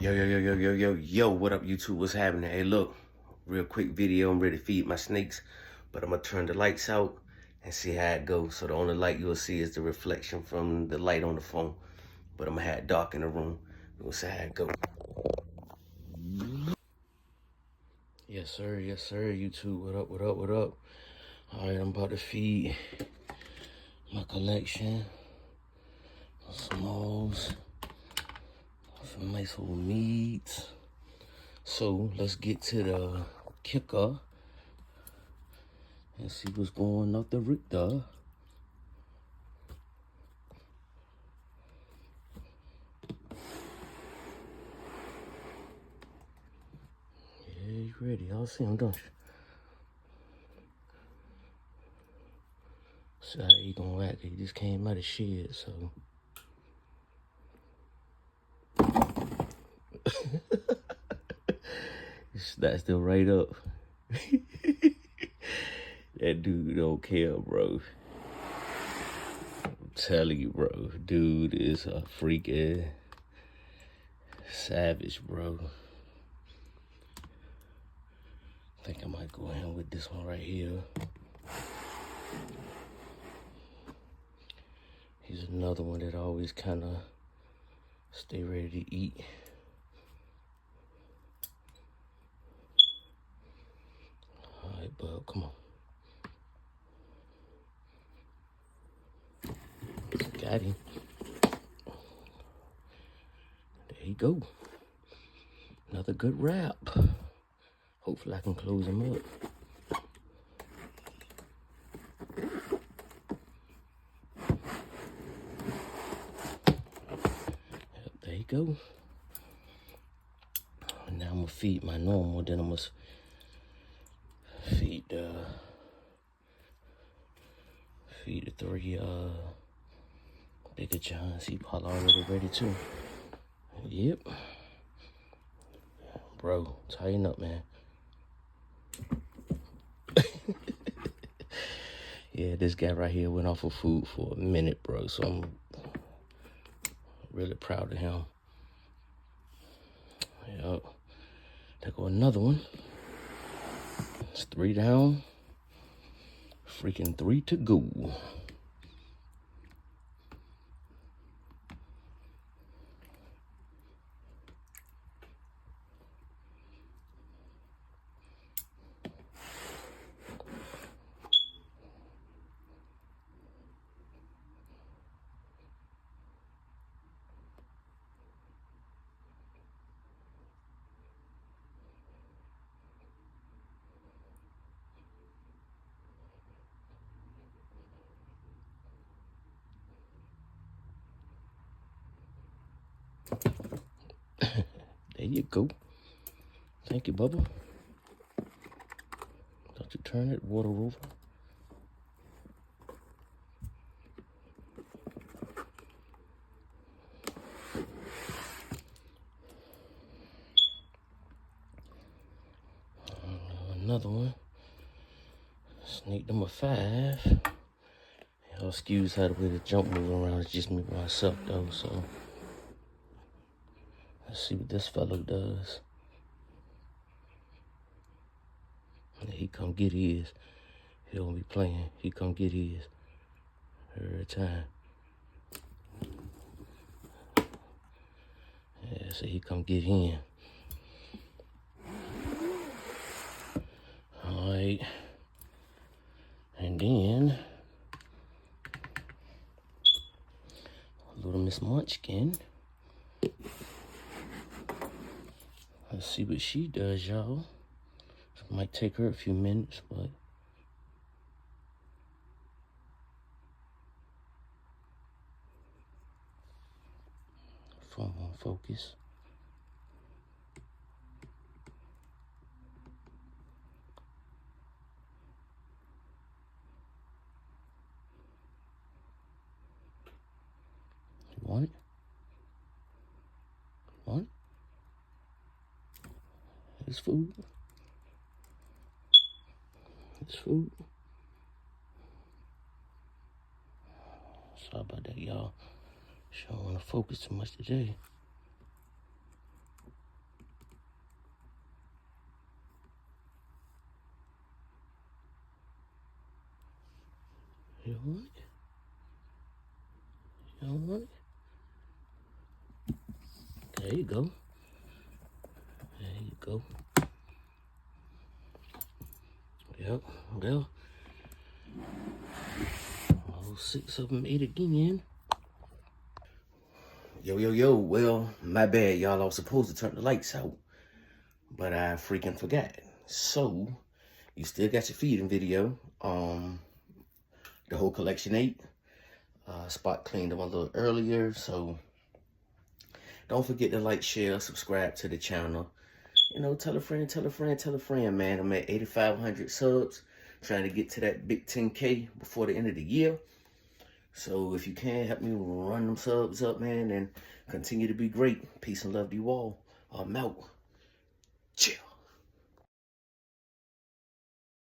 Yo, what up, YouTube? What's happening? Hey, look, real quick video. I'm ready to feed my snakes, but I'm gonna turn the lights out and see how it goes. So the only light you'll see is the reflection from the light on the phone, but I'm gonna have it dark in the room. We'll see how it goes. Yes, sir, YouTube. What up? All right, I'm about to feed my collection of smalls, some nice old meats. So let's get to the kicker and see what's going off the Richter. Yeah, you ready? Y'all see him, don't you? See how he gonna act. He just came out of shed, so. That's still right up. That dude don't care, bro. I'm telling you, bro. Dude is a freaking savage, bro. I think I might go in with this one right here. He's another one that always kind of stay ready to eat. All right, bud, come on. Got him. There you go. Another good wrap. Hopefully I can close him up. Yep, there you go. And now I'm gonna feed my normal, then I'm gonna feed the three bigger giants. He probably already ready too. Yep. Bro, tighten up, man. Yeah, this guy right here went off of food for a minute, bro. So I'm really proud of him. Yep. There go another one. It's 3 down. Freaking 3 to go. There you go. Thank you, Bubba. Don't you turn it water over. Another one. Snake number 5. Y'all excuse how the way the jump move around. It's just me by myself though, so let's see what this fellow does. He come get his. He don't be playing. He come get his every time. Yeah, so he come get him. All right. And then little Miss Munchkin. Let's see what she does, y'all. It might take her a few minutes, but phone won't focus. You want it? Want it? It's food. It's food. Sorry about that, y'all. She don't want to focus too much today. You know what? You know what? There you go. There you go. Yep, well, all 6 of them ate again. Yo, well, my bad, y'all. I was supposed to turn the lights out, but I freaking forgot. So, you still got your feeding video. The whole collection ate. Spot cleaned them a little earlier, so don't forget to like, share, subscribe to the channel. You know, tell a friend, tell a friend, tell a friend, man. I'm at 8,500 subs, trying to get to that big 10K before the end of the year. So if you can, help me run them subs up, man, and continue to be great. Peace and love to you all. I'm out.